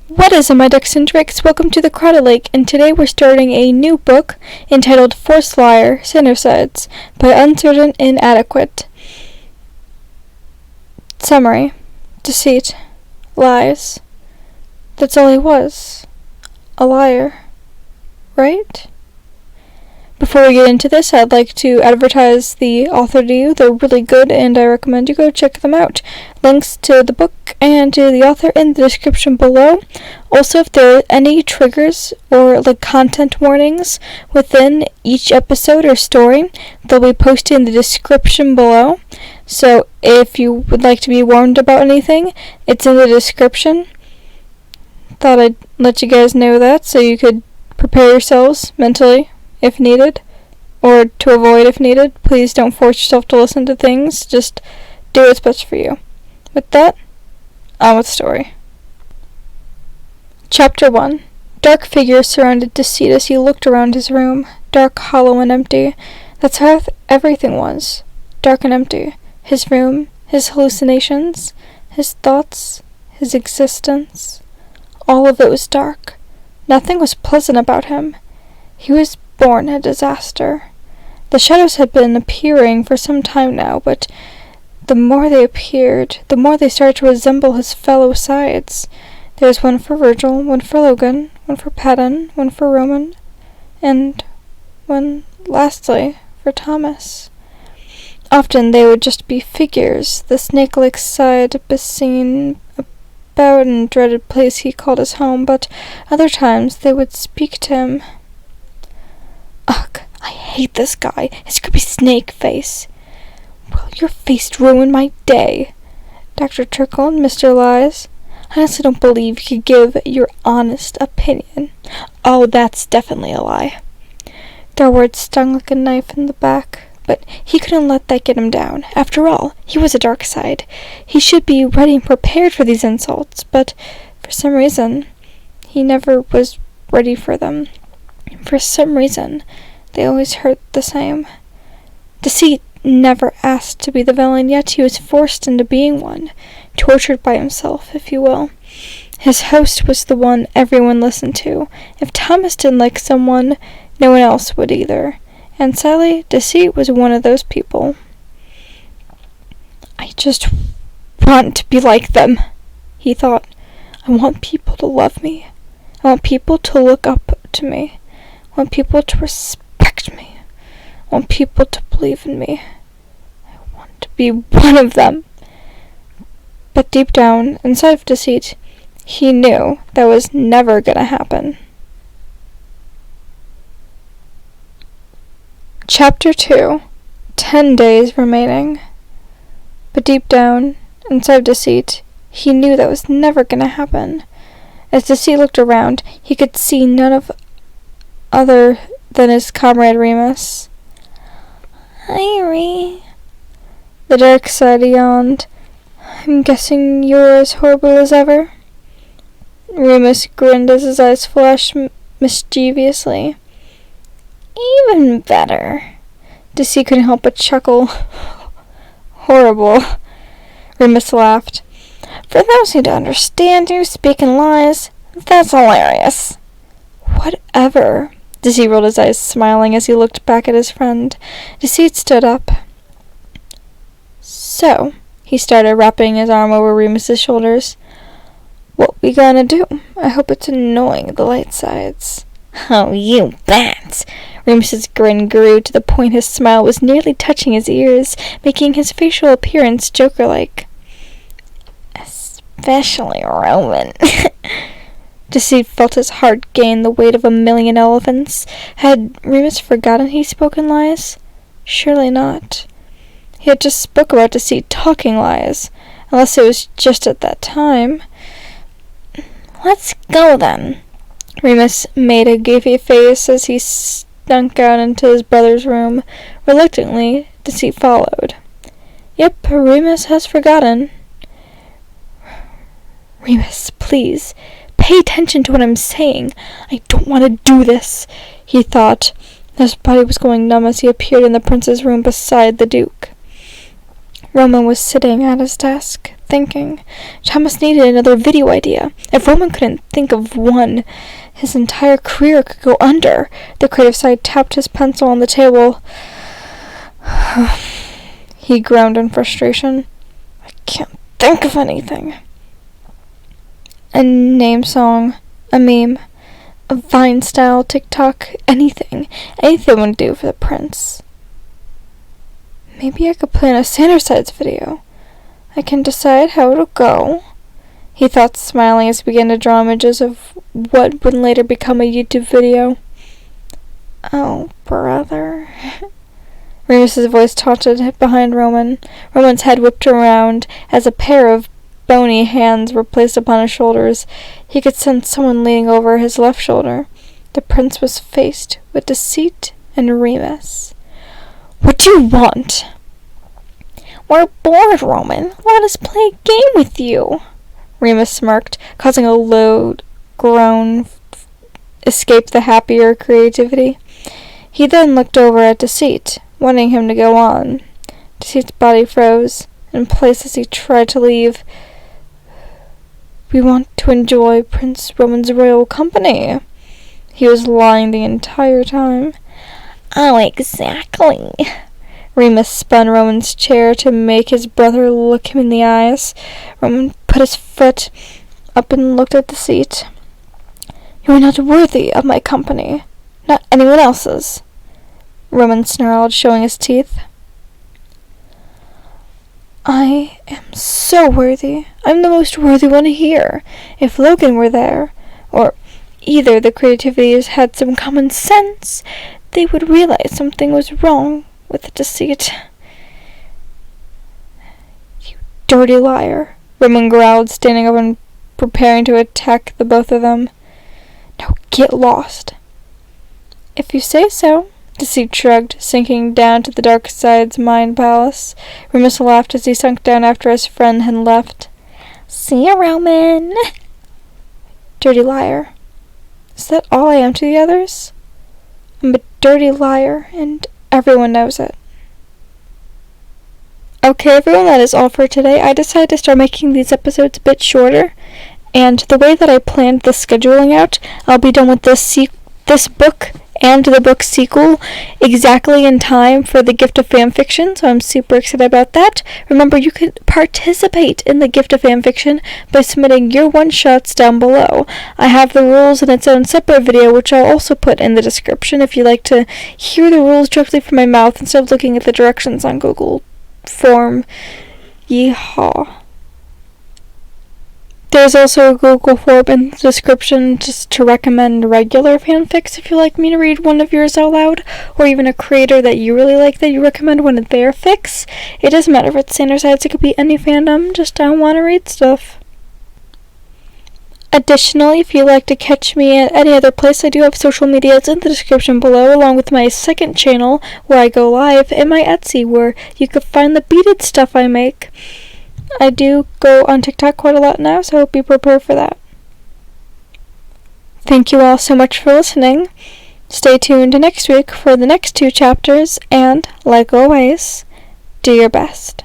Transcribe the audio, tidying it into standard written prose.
What is up, my ducks and drakes? Welcome to the Crowded Lake, and today we're starting a new book entitled Forced Liar, Sinnersides by Uncertain Inadequate. Summary. Deceit. Lies. That's all he was. A liar. Right? Before we get into this, I'd like to advertise the author to you. They're really good, and I recommend you go check them out. Links to the book and to the author in the description below. Also, if there are any triggers or content warnings within each episode or story, they'll be posted in the description below. So if you would like to be warned about anything, it's in the description. Thought I'd let you guys know that so you could prepare yourselves mentally if needed, or to avoid if needed. Please don't force yourself to listen to things. Just do what's best for you. With that, on with the story. Chapter 1. Dark figures surrounded Deceit as he looked around his room. Dark, hollow, and empty. That's how everything was. Dark and empty. His room, his hallucinations, his thoughts, his existence. All of it was dark. Nothing was pleasant about him. He was born a disaster. The shadows had been appearing for some time now, but the more they appeared, the more they started to resemble his fellow sides. There was one for Virgil, one for Logan, one for Patton, one for Roman, and one, lastly, for Thomas. Often they would just be figures, the snake-like side seen about in a dreaded place he called his home, but other times they would speak to him. Ugh, I hate this guy, his creepy snake face. Will your face ruin my day? Dr. Turkle and Mr. Lies. I honestly don't believe you could give your honest opinion. Oh, that's definitely a lie. Their words stung like a knife in the back, but he couldn't let that get him down. After all, he was a dark side. He should be ready and prepared for these insults, but for some reason, he never was ready for them. For some reason, they always hurt the same. Deceit never asked to be the villain, yet he was forced into being one, tortured by himself, if you will. His host was the one everyone listened to. If Thomas didn't like someone, no one else would either. And sadly, Deceit was one of those people. I just want to be like them, he thought. I want people to love me. I want people to look up to me. I want people to respect me. I want people to believe in me. I want to be one of them. But deep down, inside of Deceit, he knew that was never gonna happen. Chapter 2. 10 days remaining. But deep down, inside of Deceit, he knew that was never gonna happen. As Deceit looked around, he could see none of other than his comrade Remus. Hi, Ree. The dark side yawned. I'm guessing you're as horrible as ever? Remus grinned as his eyes flashed mischievously. Even better. Deceit couldn't help but chuckle. Horrible. Remus laughed. For those who don't understand you speaking lies, that's hilarious. Whatever. Deceit rolled his eyes, smiling as he looked back at his friend. Deceit stood up. So, he started, wrapping his arm over Remus's shoulders. What we gonna do? I hope it's annoying the light sides. Oh, you bet! Remus's grin grew to the point his smile was nearly touching his ears, making his facial appearance Joker-like. Especially Roman. Deceit felt his heart gain the weight of 1,000,000 elephants. Had Remus forgotten he spoke in lies? Surely not. He had just spoke about Deceit talking lies, unless it was just at that time. Let's go then. Remus made a goofy face as he stunk out into his brother's room. Reluctantly, Deceit followed. Yep, Remus has forgotten. Remus, please. Pay attention to what I'm saying. I don't want to do this, he thought. His body was going numb as he appeared in the prince's room beside the Duke. Roman was sitting at his desk, thinking. Thomas needed another video idea. If Roman couldn't think of one, his entire career could go under. The creative side tapped his pencil on the table. He groaned in frustration. I can't think of anything. A name song, a meme, a Vine-style TikTok, anything would do for the prince. Maybe I could plan a Sandersides video. I can decide how it'll go, he thought, smiling as he began to draw images of what would later become a YouTube video. Oh, brother. Remus's voice taunted behind Roman. Roman's head whipped around as a pair of bony hands were placed upon his shoulders. He could sense someone leaning over his left shoulder. The prince was faced with Deceit and Remus. What do you want? We're bored, Roman. Let us play a game with you. Remus smirked, causing a low groan escape the happier creativity. He then looked over at Deceit, wanting him to go on. Deceit's body froze in place as he tried to leave. We want to enjoy Prince Roman's royal company. He was lying the entire time. Oh, exactly. Remus spun Roman's chair to make his brother look him in the eyes. Roman put his foot up and looked at Deceit. You are not worthy of my company, not anyone else's, Roman snarled, showing his teeth. I am so worthy. I'm the most worthy one here. If Logan were there, or either the creativities had some common sense, they would realize something was wrong with Deceit. You dirty liar, Roman growled, standing up and preparing to attack the both of them. Now get lost. If you say so, Deceit shrugged, sinking down to the dark side's mind palace. Remus laughed as he sunk down after his friend had left. See ya, Roman. Dirty liar. Is that all I am to the others? I'm a dirty liar, and everyone knows it. Okay, everyone, that is all for today. I decided to start making these episodes a bit shorter, and the way that I planned the scheduling out, I'll be done with this book and the book sequel exactly in time for the Gift of Fanfiction, so I'm super excited about that. Remember, you can participate in the Gift of Fanfiction by submitting your one-shots down below. I have the rules in its own separate video, which I'll also put in the description if you'd like to hear the rules directly from my mouth instead of looking at the directions on Google Form. Yeehaw. There's also a Google form in the description just to recommend regular fanfics if you'd like me to read one of yours out loud, or even a creator that you really like that you recommend one of their fics. It doesn't matter if it's Sandersides, it could be any fandom, just I want to read stuff. Additionally, if you'd like to catch me at any other place, I do have social medias in the description below, along with my second channel where I go live, and my Etsy where you can find the beaded stuff I make. I do go on TikTok quite a lot now, so I hope you prepare for that. Thank you all so much for listening. Stay tuned next week for the next 2 chapters, and, like always, do your best.